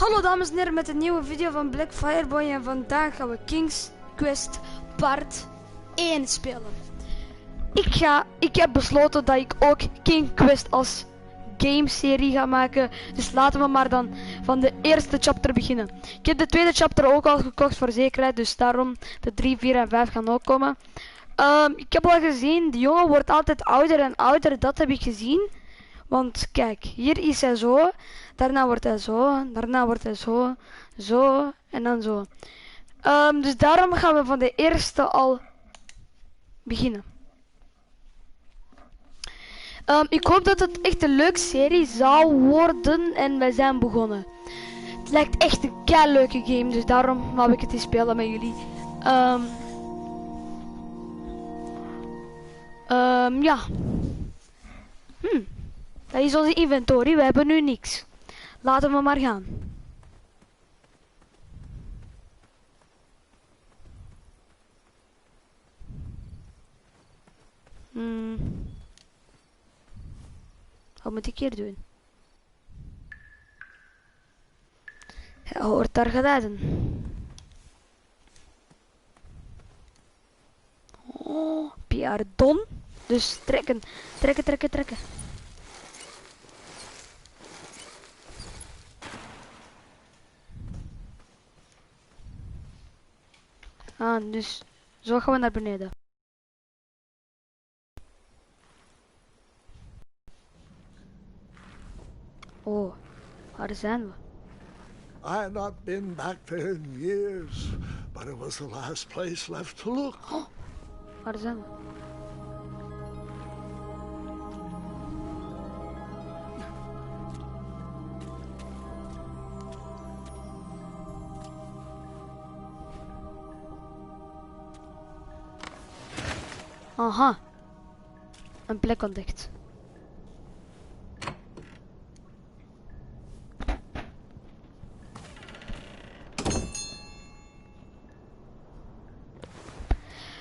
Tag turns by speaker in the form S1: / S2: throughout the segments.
S1: Hallo dames en heren met een nieuwe video van Black Fireboy en vandaag gaan we King's Quest Part 1 spelen. Ik heb besloten dat ik ook King Quest als gameserie ga maken, dus laten we maar dan van de eerste chapter beginnen. Ik heb de tweede chapter ook al gekocht voor zekerheid, dus daarom de 3, 4 en 5 gaan ook komen. Ik heb al gezien, de jongen wordt altijd ouder en ouder, dat heb ik gezien. Want kijk, hier is hij zo, daarna wordt hij zo, daarna wordt hij zo, zo en dan zo. Dus daarom gaan we van de eerste al beginnen. Ik hoop dat het echt een leuke serie zou worden en wij zijn begonnen. Het lijkt echt een kei leuke game, dus daarom wou ik het eens spelen met jullie. Ja. Dat is onze inventory, we hebben nu niks. Laten we maar gaan. Wat moet ik hier doen? Hij hoort daar geluiden. Oh, pardon. Dus trekken, trekken, trekken, trekken. Dus zo gaan we naar beneden. Oh, waar zijn we?
S2: I had not been back there in years, but it was the last place left to look.
S1: Oh, waar zijn we? Aha, een plek ontdekt.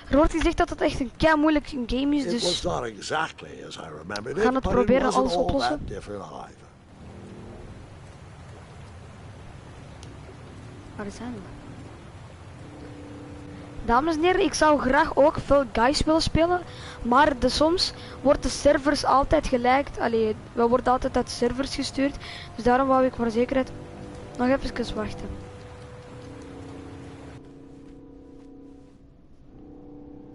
S1: Er wordt gezegd dat het echt een kei moeilijk game is, dus we gaan het proberen alles oplossen. Waar zijn we? Dames en heren, ik zou graag ook veel guys willen spelen, maar soms wordt de servers altijd gelijkt. Allee, we worden altijd uit de servers gestuurd, dus daarom wou ik voor zekerheid nog even wachten.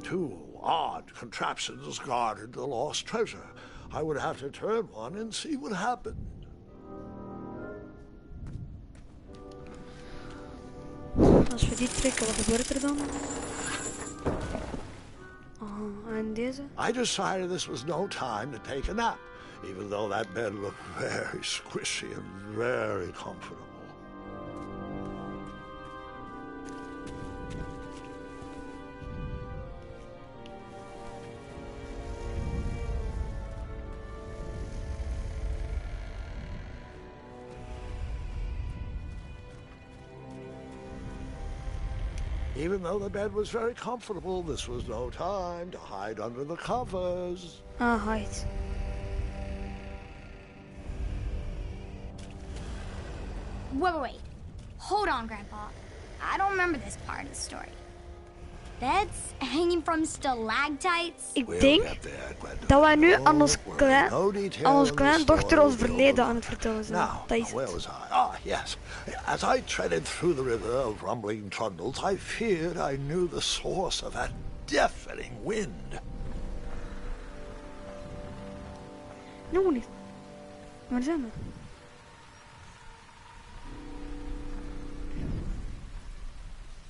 S2: Two odd contraptions guarded the lost treasure. I would have to turn one and see what happened.
S1: Als we die trekken, wat gebeurt er dan? En deze?
S2: I decided this was no time to take a nap, even though that bed looked very squishy and very comfortable. Even though the bed was very comfortable, this was no time to hide under the covers.
S1: Hide.
S3: Wait. Hold on, Grandpa. I don't remember this part of the story. Beds hanging from stalactites?
S1: Ik denk dat wij nu aan ons kleindochter ons verleden aan het vertellen zijn. Dat is
S2: where was I? Ah, yes. As I treaded through the river of rumbling trundles, I feared I knew the source of that deafening wind.
S1: Nog niet. Waar zijn we?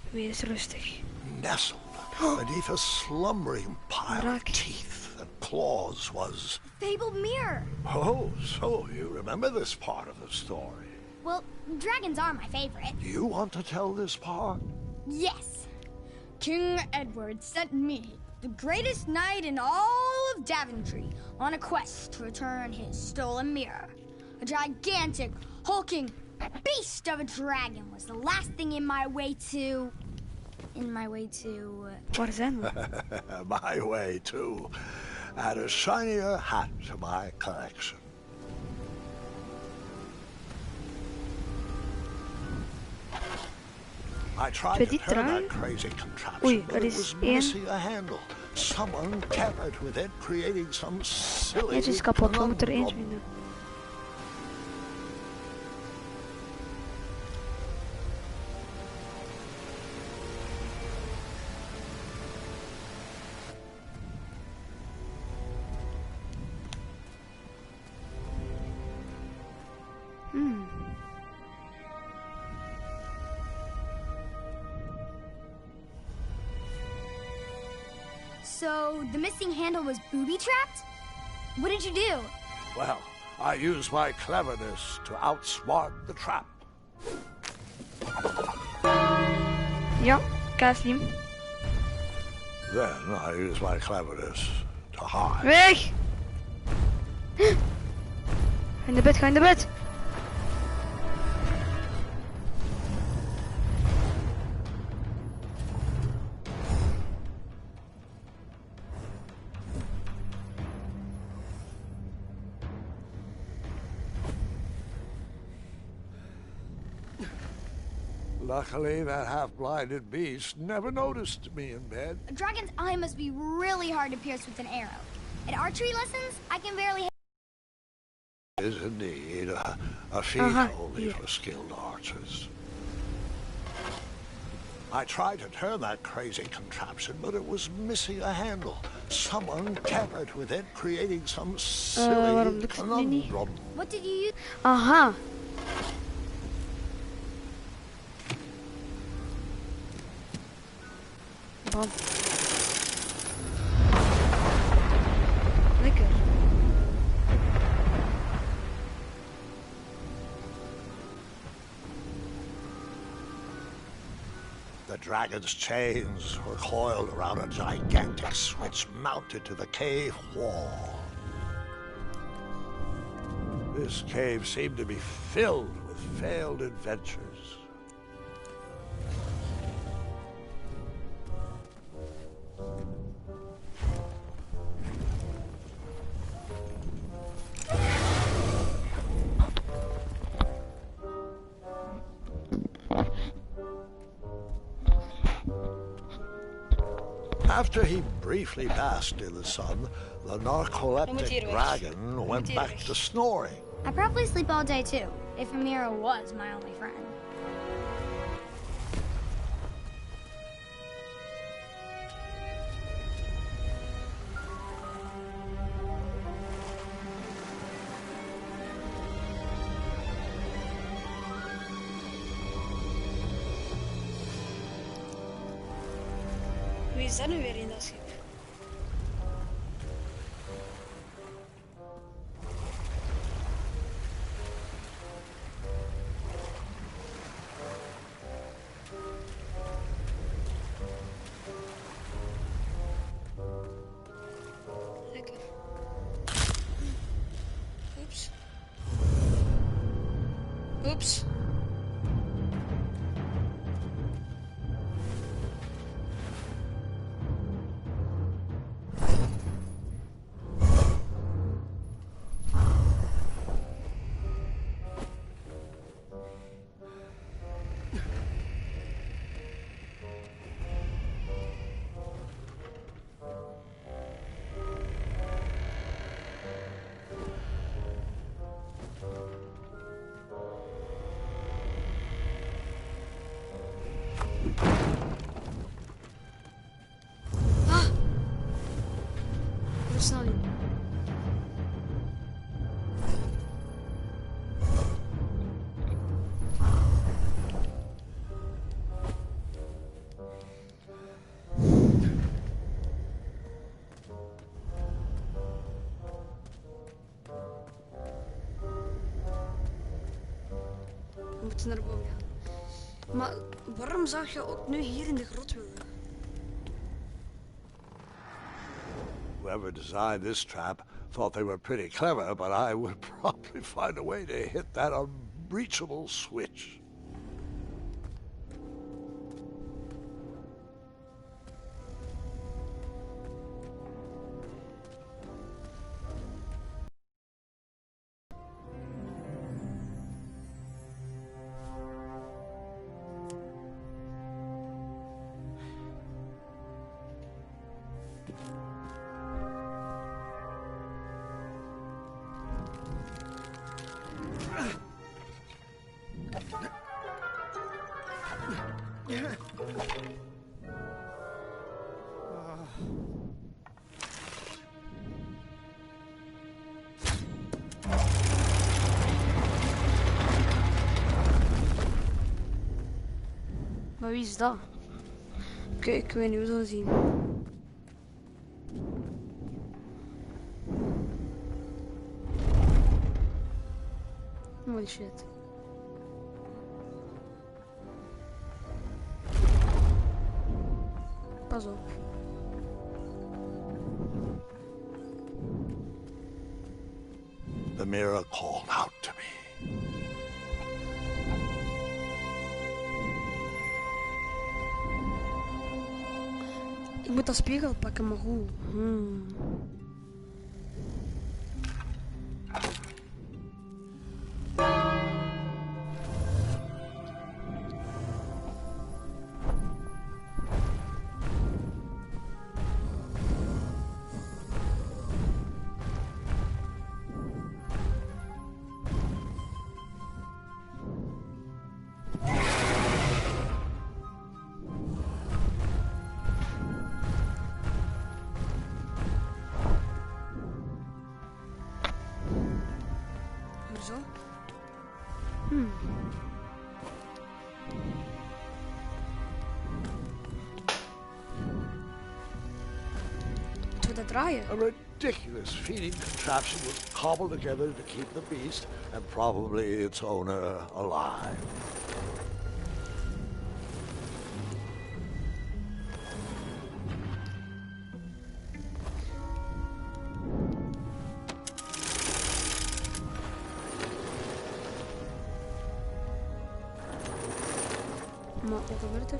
S1: Wees rustig.
S2: Nestled beneath a slumbering pile of teeth and claws was...
S3: Fabled mirror!
S2: Oh, so you remember this part of the story?
S3: Well, dragons are my favorite.
S2: Do you want to tell this part?
S3: Yes! King Edward sent me, the greatest knight in all of Daventry, on a quest to return his stolen mirror. A gigantic, hulking beast of a dragon was the last thing in my way to...
S1: Waar zijn we?
S2: My way to add a shinier hat to my collection. I tried
S1: Twee
S2: to
S1: die
S2: turn
S1: draaien.
S2: that crazy contraption,
S1: Oei,
S2: but
S1: er
S2: it
S1: is
S2: was
S1: één.
S2: missing a handle. Someone tampered with it, creating some silly
S1: Eentje is kapot, we moeten er één
S2: conundrum.
S1: vinden.
S3: So the missing handle was booby-trapped? What did you do?
S2: Well, I used my cleverness to outsmart the trap.
S1: Ja, Kasim.
S2: Then I used my cleverness to hide.
S1: Weg! Ga in de bed, ga in de bed!
S2: Luckily, that half-blinded beast never noticed me in bed.
S3: A dragon's eye must be really hard to pierce with an arrow. At archery lessons, I can barely...
S2: Is indeed a feat only for skilled archers. I tried to turn that crazy contraption, but it was missing a handle. Someone tampered with it, creating some silly
S1: waarom lukt het nu niet?
S2: conundrum.
S3: What did you use?
S1: Aha! Bam. Lekker.
S2: The dragon's chains were coiled around a gigantic switch mounted to the cave wall. This cave seemed to be filled with failed adventures. After he briefly basked in the sun, the narcoleptic dragon went back to snoring.
S3: I probably sleep all day too, if Amira was my only friend.
S1: Wie is dat nu weer in dat schip? Lekker. Oeps. Oeps. Versnelling. We moeten naar boven gaan. Maar waarom zou je ook nu hier in de grot willen?
S2: Whoever designed this trap thought they were pretty clever, but I would probably find a way to hit that unreachable switch.
S1: Maar wie is dat? Oké, ik weet niet hoe we dat zien. Holy shit. Pas op.
S2: The mirror called out to me.
S1: Ik moet dat spiegel pakken, maar hoe? Zo. Moeten we dat draaien?
S2: A ridiculous feeding contraption was cobbled together to keep the beast and probably its owner alive.
S1: Maar wat gebeurt er?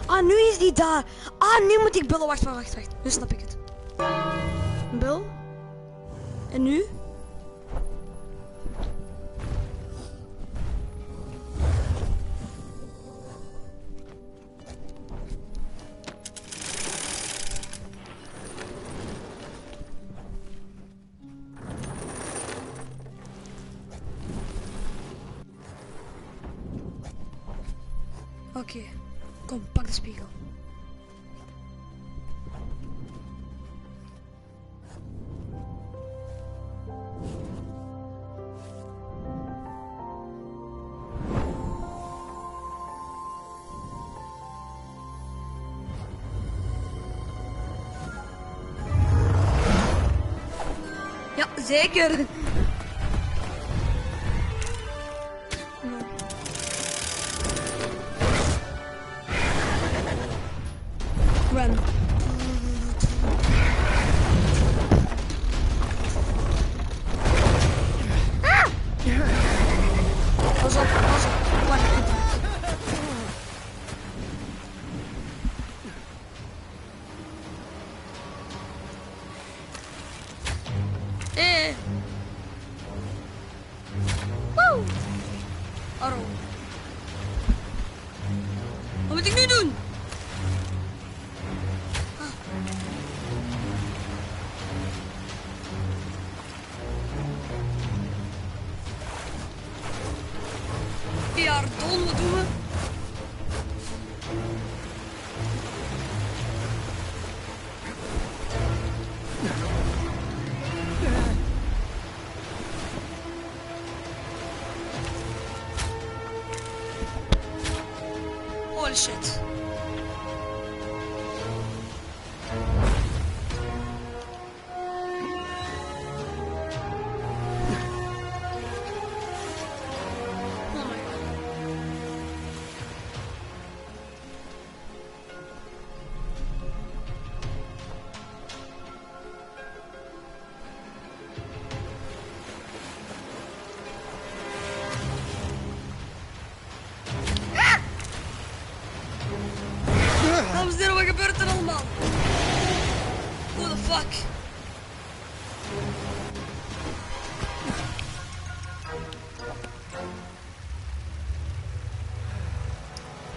S1: Ah, nu is die daar. Ah, nu moet ik Bill. Wacht. Nu snap ik het. Bill. En nu? Oké, kom, pak de spiegel. Ja, zeker. Run. Ah! Pas op. Wacht. Woe! Arrow. Wat moet ik nu doen? Ja, Don, wat doen we? Holy shit. Dames en heren, wat gebeurt er allemaal? What the fuck?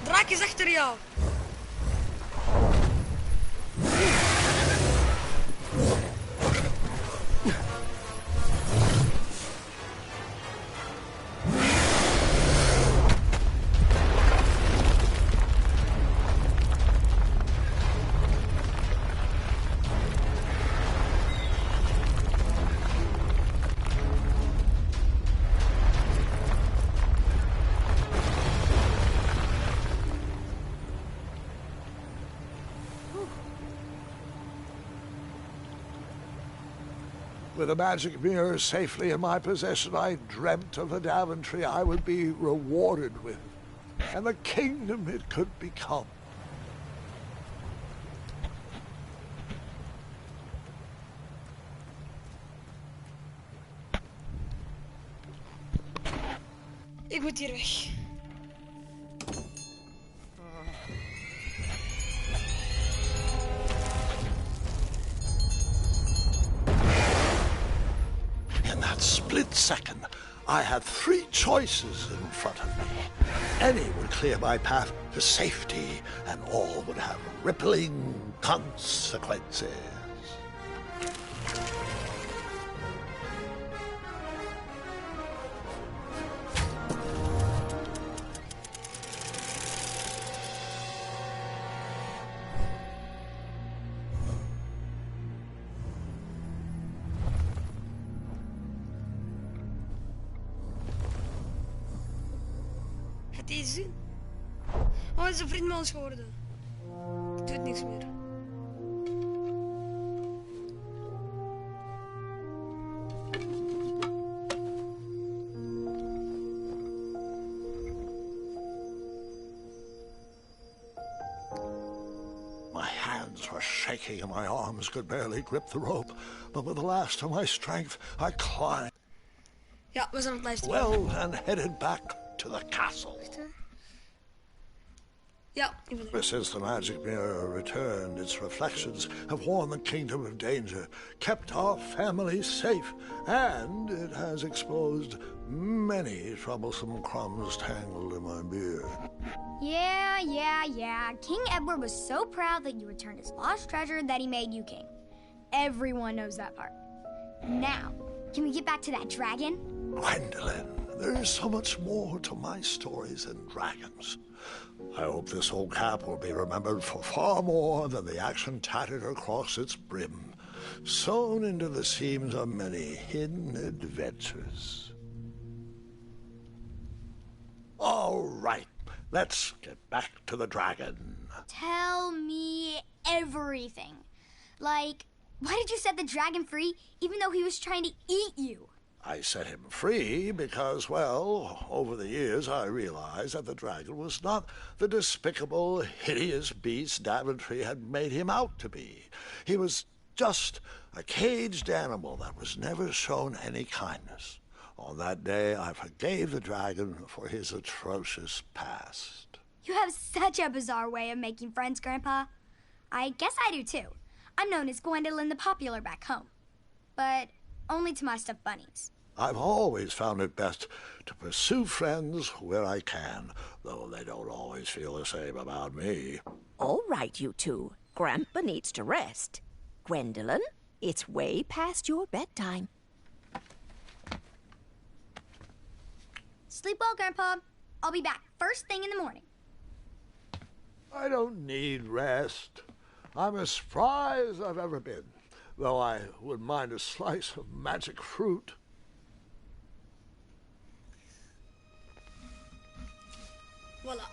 S1: Draak is achter jou.
S2: With a magic mirror safely in my possession, I dreamt of a Daventry I would be rewarded with, and the kingdom it could become.
S1: Ik moet hier weg.
S2: In that split second, I had three choices in front of me. Any would clear my path to safety, and all would have rippling consequences.
S1: Gaat deze zien? Oh, het is een vriend van ons geworden. Doet niks meer.
S2: My hands were shaking and my arms could barely grip the rope, but with the last of my strength, I climbed
S1: Ja, we zijn op het lijstje.
S2: well and headed back to the castle.
S1: Ja, ik ben er.
S2: Ever since the magic mirror returned, its reflections have warned the kingdom of danger, kept our family safe, and it has exposed many troublesome crumbs tangled in my beard.
S3: Yeah. King Edward was so proud that you returned his lost treasure that he made you king. Everyone knows that part. Now, can we get back to that dragon?
S2: Gwendolyn, there's so much more to my stories than dragons. I hope this old cap will be remembered for far more than the action tattered across its brim, sewn into the seams of many hidden adventures. All right, let's get back to the dragon.
S3: Tell me everything. Like, why did you set the dragon free even though he was trying to eat you?
S2: I set him free because, well, over the years I realized that the dragon was not the despicable, hideous beast Daventry had made him out to be. He was just a caged animal that was never shown any kindness. On that day, I forgave the dragon for his atrocious past.
S3: You have such a bizarre way of making friends, Grandpa. I guess I do too. I'm known as Gwendolyn the Popular back home. But only to my stuffed bunnies.
S2: I've always found it best to pursue friends where I can, though they don't always feel the same about me.
S4: All right, you two. Grandpa needs to rest. Gwendolyn, it's way past your bedtime.
S3: Sleep well, Grandpa. I'll be back first thing in the morning.
S2: I don't need rest. I'm as spry as I've ever been, though I wouldn't mind a slice of magic fruit.
S1: Voilà.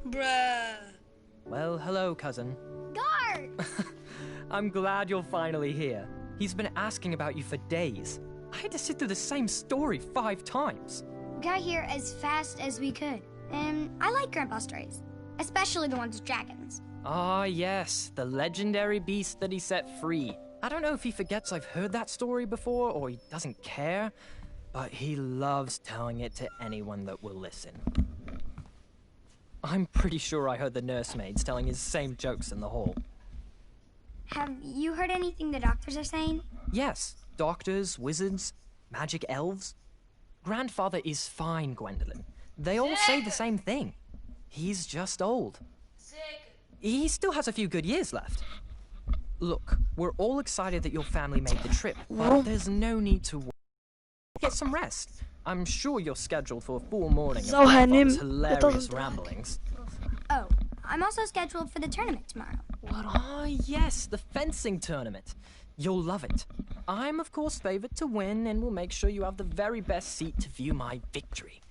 S1: Bruh.
S5: Well, hello, cousin.
S3: Guard!
S5: I'm glad you're finally here. He's been asking about you for days. I had to sit through the same story 5 times.
S3: We got here as fast as we could. And I like Grandpa's stories, especially the ones with dragons.
S5: Ah, yes, the legendary beast that he set free. I don't know if he forgets I've heard that story before or he doesn't care, but he loves telling it to anyone that will listen. I'm pretty sure I heard the nursemaids telling his same jokes in the hall.
S3: Have you heard anything the doctors are saying?
S5: Yes, doctors, wizards. Magic elves? Grandfather is fine, Gwendolyn. They all say the same thing. He's just old. He still has a few good years left. Look, we're all excited that your family made the trip, but there's no need to worry. Get some rest. I'm sure you're scheduled for a full morning of Grandfather's hilarious ramblings.
S3: Oh, I'm also scheduled for the tournament tomorrow.
S5: Ah, yes, the fencing tournament. You'll love it. I'm, of course, favored to win, and will make sure you have the very best seat to view my victory.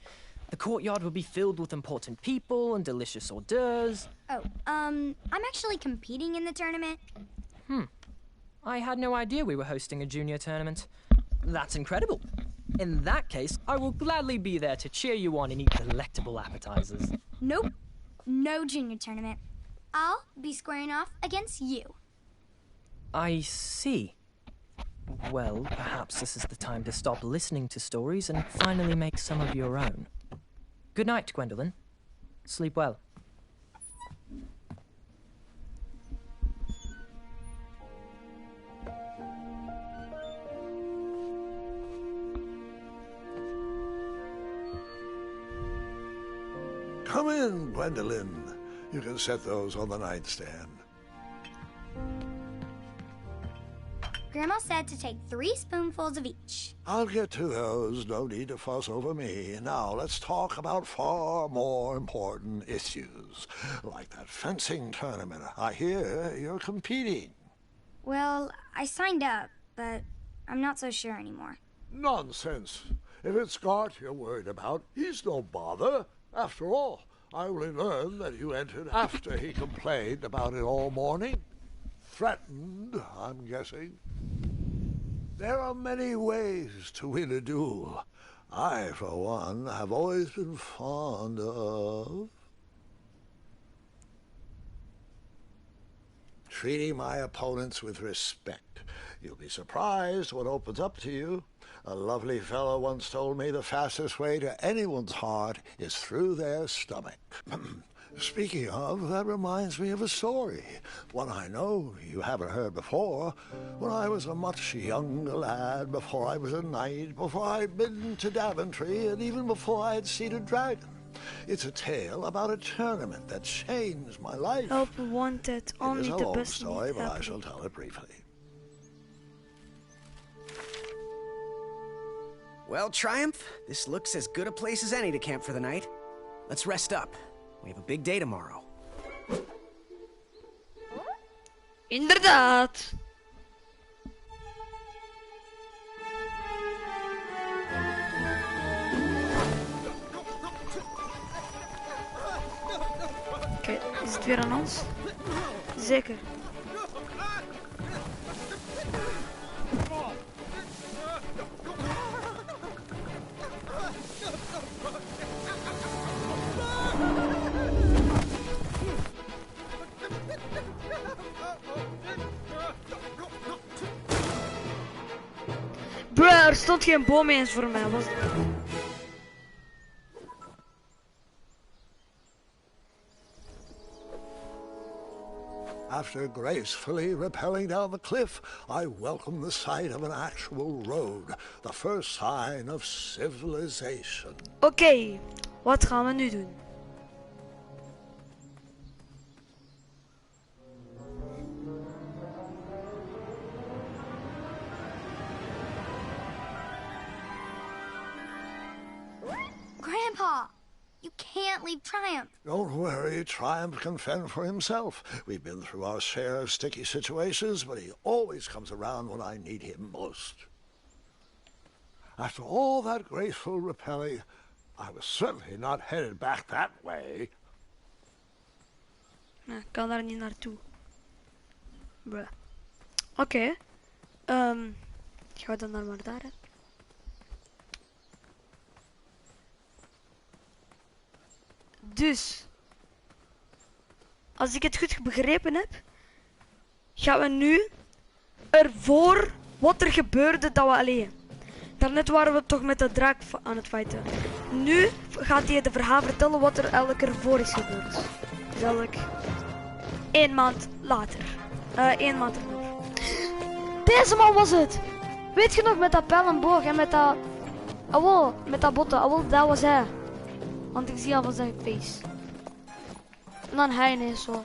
S5: The courtyard will be filled with important people and delicious hors d'oeuvres.
S3: Oh, I'm actually competing in the tournament.
S5: I had no idea we were hosting a junior tournament. That's incredible. In that case, I will gladly be there to cheer you on and eat delectable appetizers.
S3: Nope, no junior tournament. I'll be squaring off against you.
S5: I see. Well, perhaps this is the time to stop listening to stories and finally make some of your own. Good night, Gwendolyn. Sleep well.
S2: Come in, Gwendolyn. You can set those on the nightstand.
S3: Grandma said to take 3 spoonfuls of each.
S2: I'll get to those. No need to fuss over me. Now, let's talk about far more important issues, like that fencing tournament. I hear you're competing.
S3: Well, I signed up, but I'm not so sure anymore.
S2: Nonsense. If it's Scott you're worried about, he's no bother. After all, I only learned that you entered after he complained about it all morning. Threatened, I'm guessing. There are many ways to win a duel. I, for one, have always been fond of treating my opponents with respect. You'll be surprised what opens up to you. A lovely fellow once told me the fastest way to anyone's heart is through their stomach. Speaking of, that reminds me of a story, one I know you haven't heard before. When I was a much younger lad, before I was a knight, before I'd been to Daventry, and even before I had seen a dragon. It's a tale about a tournament that changed my life.
S1: Help wanted, only
S2: it is a
S1: the
S2: long
S1: best
S2: story, but I
S1: happening.
S2: shall tell it briefly.
S6: Well, Triumph, this looks as good a place as any to camp for the night. Let's rest up. We have a big day tomorrow.
S1: Inderdaad. Oké, is het weer aan ons? Zeker. Bruh, er stond geen boom eens voor mij. Was het?
S2: After gracefully rappelling down the cliff, I welcomed the sight of an actual road, the first sign of civilization.
S1: Oké, wat gaan we nu doen?
S3: Grandpa, you can't leave Triumph.
S2: Don't worry, Triumph can fend for himself. We've been through our share of sticky situations, but he always comes around when I need him most. After all that graceful rappelling, I was certainly not headed back that way.
S1: Nee, ik kan daar niet naartoe. Bruh. Oké. Gaan we dan maar daar, hè? Dus, als ik het goed begrepen heb, gaan we nu ervoor wat er gebeurde dat we alleen. Daarnet waren we toch met de draak aan het fighten. Nu gaat hij de verhaal vertellen wat er elke keer voor is gebeurd. Dus elk 1 maand later. 1 maand ervoor. Deze man was het! Weet je nog met dat pijl en boog en met dat... Awol, met dat botten. Awol, dat was hij. Want ik zie al van zijn face. En dan hij ineens zo.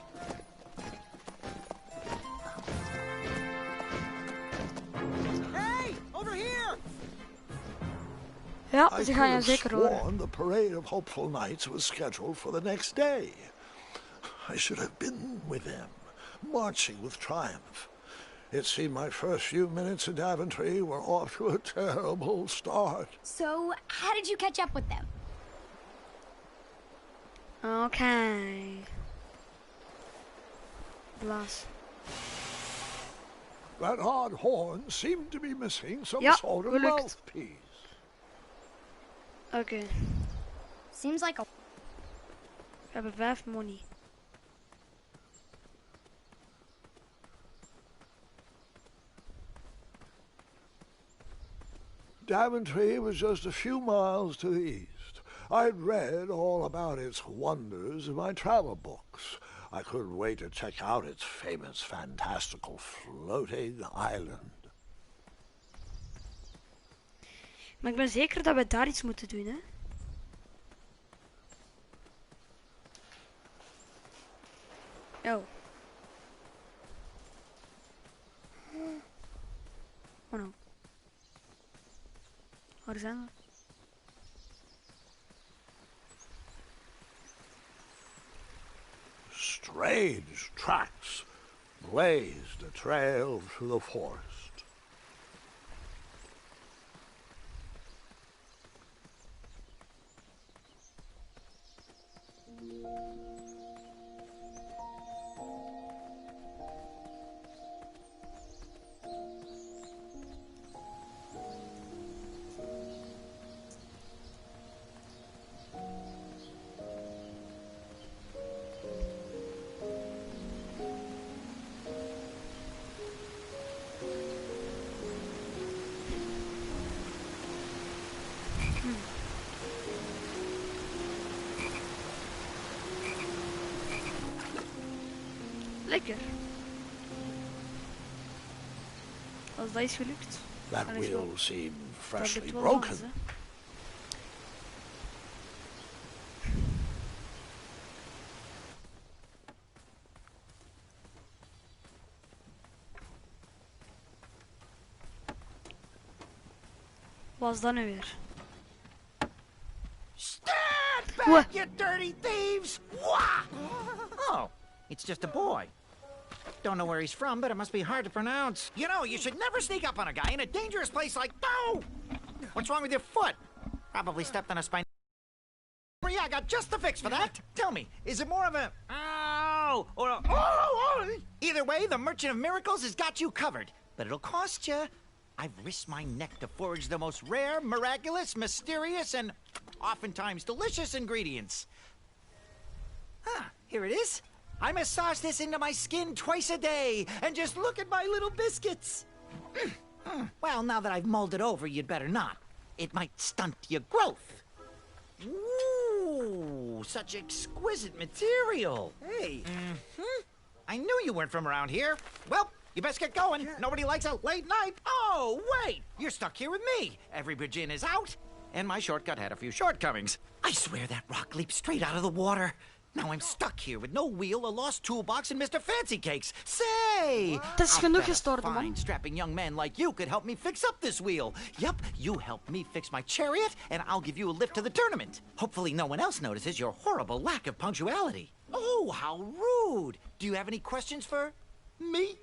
S7: Hey, over here!
S1: Ja,
S2: I
S1: ze
S2: could
S1: gaan je
S2: have
S1: zeker horen.
S2: sworn the parade of hopeful knights was scheduled for the next day. I should have been with them, marching with triumph. It seemed my first few minutes in Daventry were off to a terrible start.
S3: So, how did you catch up with them?
S1: Okay. Blaas.
S2: That odd horn seemed to be missing some
S1: Ja,
S2: sort of
S1: gelukt.
S2: mouthpiece.
S1: Oké.
S3: Seems like a...
S1: We hebben 5 money.
S2: Daventry was just a few miles to the east. I'd read all about its wonders in my travel books. I couldn't wait to check out its famous, fantastical floating island.
S1: Maar ik ben zeker dat we daar iets moeten doen, hè? Oh. Oh no. Waar zijn we?
S2: Strange tracks blazed a trail through the forest.
S1: Lekker. Als dat is gelukt.
S2: That
S1: dan is
S2: wheel
S1: wel-
S2: seemed
S1: dat
S2: freshly
S1: lukt wel
S2: broken.
S1: alles, hè. Wat is dat nu weer?
S7: Stand back,
S1: What?
S7: you dirty thieves! Wah! Oh, it's just a boy. Don't know where he's from, but it must be hard to pronounce. You know, you should never sneak up on a guy in a dangerous place like... No! What's wrong with your foot? Probably stepped on a spine. Yeah, I got just the fix for that. Tell me, is it more of a... Ow! Or a... Oh! Either way, the Merchant of Miracles has got you covered. But it'll cost you. I've risked my neck to forage the most rare, miraculous, mysterious, and oftentimes delicious ingredients. Ah, here it is. I massage this into my skin twice a day, and just look at my little biscuits. Well, now that I've mulled it over, you'd better not. It might stunt your growth. Ooh, such exquisite material. Hey. I knew you weren't from around here. Well, you best get going. Nobody likes a late night. Oh, wait! You're stuck here with me. Every bridge in is out, and my shortcut had a few shortcomings. I swear that rock leaped straight out of the water. Now I'm stuck here with no wheel, a lost toolbox, and Mr. Fancy Cakes. Say!
S1: Het is
S7: I'll
S1: genoeg
S7: bet a
S1: gestorven, man.
S7: fine, strapping young man like you could help me fix up this wheel. Yup, you help me fix my chariot, and I'll give you a lift to the tournament. Hopefully no one else notices your horrible lack of punctuality. Oh, how rude! Do you have any questions for me?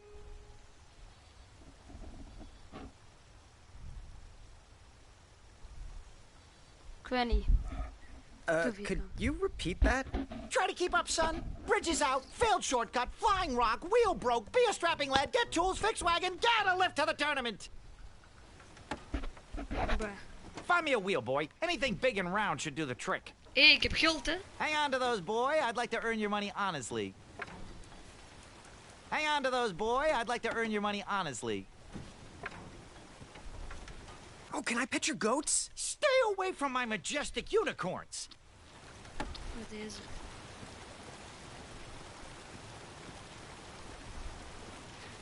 S1: Ik weet niet.
S6: Could you repeat that?
S7: Try to keep up, son. Bridge is out, failed shortcut, flying rock, wheel broke, be a strapping lad, get tools, fix wagon, get a lift to the tournament.
S1: Bruh.
S7: Find me a wheel, boy. Anything big and round should do the trick.
S1: Hé, ik heb geld, hè.
S7: Hang on to those, boy. I'd like to earn your money honestly. Hang on to those, boy. I'd like to earn your money honestly.
S6: Oh, can I pet your goats?
S7: Stay away from my majestic unicorns.
S1: Met deze.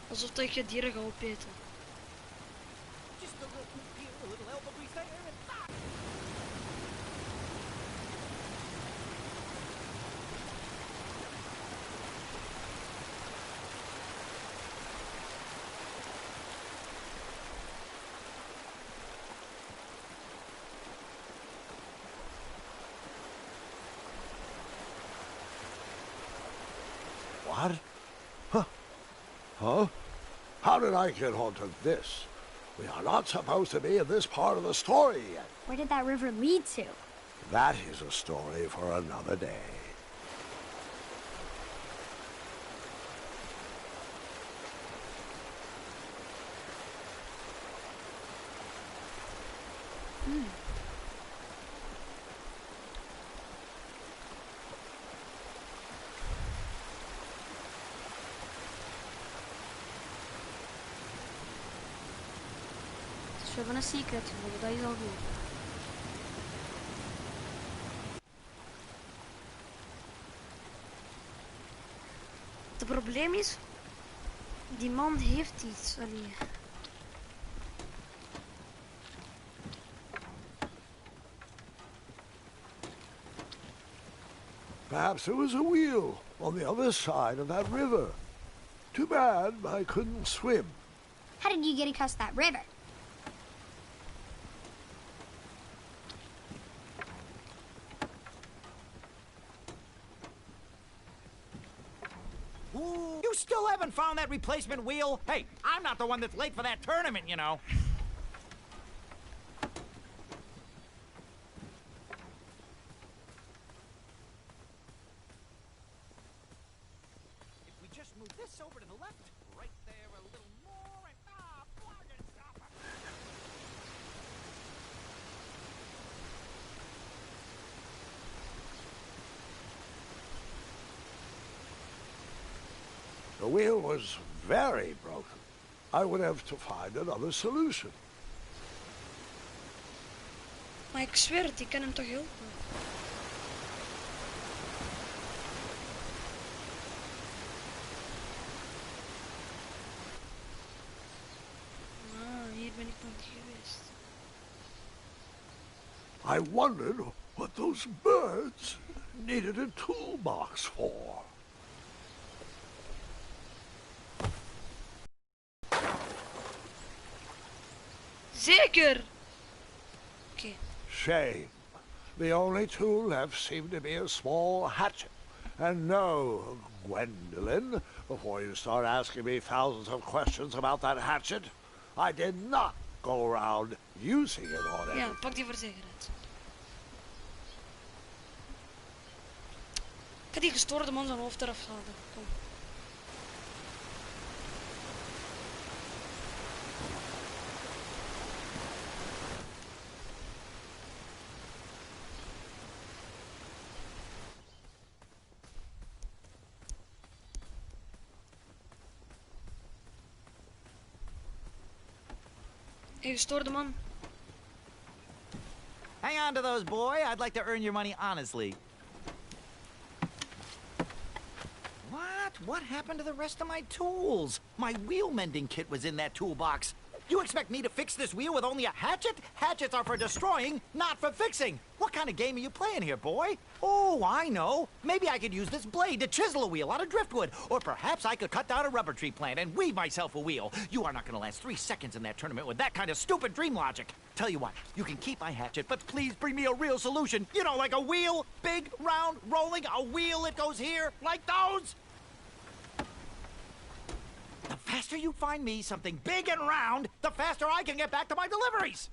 S1: Alsof dat je dieren gaat opeten.
S7: Just a little here, a little elbow grease there, and
S2: What? Huh? Huh? How did I get onto this? We are not supposed to be in this part of the story yet.
S3: Where did that river lead to?
S2: That is a story for another day.
S1: Dus we hebben een secret gevonden, dat is al goed. Het probleem is, die man heeft iets. Allee.
S2: Perhaps there was a wheel on the other side of that river. Too bad I couldn't swim.
S3: How did you get across that river?
S7: ooh, you still haven't found that replacement wheel? Hey, I'm not the one that's late for that tournament, you know. If we just move this over to the left, right there a little more, and plug and stop it.
S2: The wheel was very broken. I would have to find another solution.
S1: Maar ik zweer het, ik kan hem toch helpen. Ah, hier ben ik nog niet geweest.
S2: I wondered what those birds needed a toolbox for.
S1: Zeker! Oké.
S2: Shame. The only tool left seemed to be a small hatchet. And no, Gwendolyn, before you start asking me thousands of questions about that hatchet, I did not go around using it on
S1: Ja,
S2: anything.
S1: pak die voor zekerheid. Ik ga die gestoorde man zijn hoofd eraf halen. Kom. Hey, gestoorde man.
S7: Hang on to those, boy. I'd like to earn your money honestly. What? What happened to the rest of my tools? My wheel mending kit was in that toolbox. You expect me to fix this wheel with only a hatchet? Hatchets are for destroying, not for fixing. What kind of game are you playing here, boy? Oh, I know. Maybe I could use this blade to chisel a wheel out of driftwood. Or perhaps I could cut down a rubber tree plant and weave myself a wheel. You are not going to last 3 seconds in that tournament with that kind of stupid dream logic. Tell you what, you can keep my hatchet, but please bring me a real solution. You know, like a wheel, big, round, rolling, a wheel that goes here, like those. The faster you find me something big and round, the faster I can get back to my deliveries.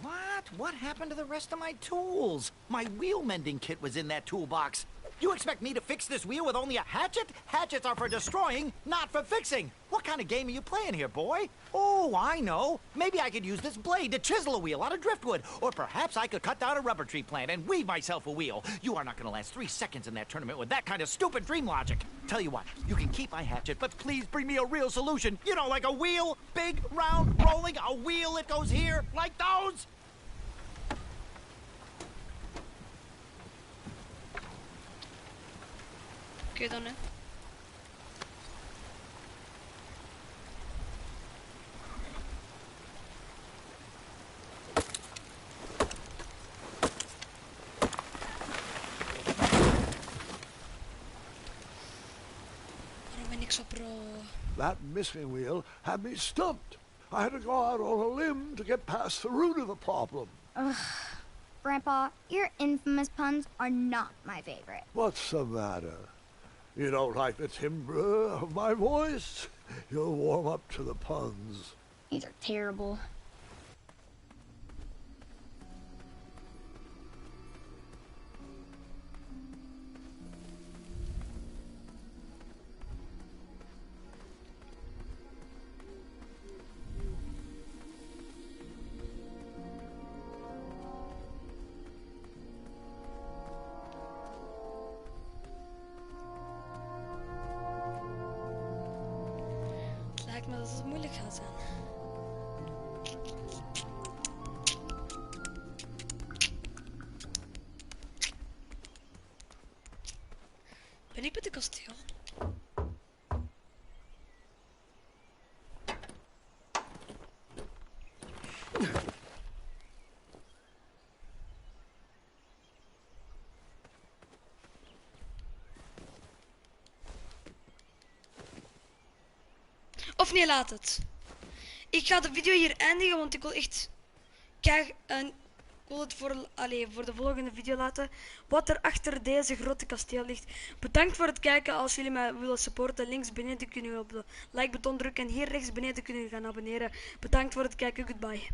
S7: What? What happened to the rest of my tools? My wheel mending kit was in that toolbox. You expect me to fix this wheel with only a hatchet? Hatchets are for destroying, not for fixing. What kind of game are you playing here, boy? Oh, I know. Maybe I could use this blade to chisel a wheel out of driftwood. Or perhaps I could cut down a rubber tree plant and weave myself a wheel. You are not going to last 3 seconds in that tournament with that kind of stupid dream logic. Tell you what, you can keep my hatchet, but please bring me a real solution. You know, like a wheel, big, round, rolling, a wheel that goes here, like those.
S1: Oké dan, hè. Exopro.
S2: That missing wheel had me stumped. I had to go out on a limb to get past the root of the problem.
S3: Ugh. Grandpa, your infamous puns are not my favorite.
S2: What's the matter? You don't like the timbre of my voice? You'll warm up to the puns.
S3: These are terrible.
S1: Het lijkt me dat het moeilijk gaat zijn. Ben ik met de kasteel? Of nee, laat het. Ik ga de video hier eindigen, want ik wil echt kijken en ik wil het voor de volgende video laten wat er achter deze grote kasteel ligt. Bedankt voor het kijken. Als jullie mij willen supporten, links beneden kunnen jullie op de like button drukken en hier rechts beneden kunnen jullie gaan abonneren. Bedankt voor het kijken. Goodbye.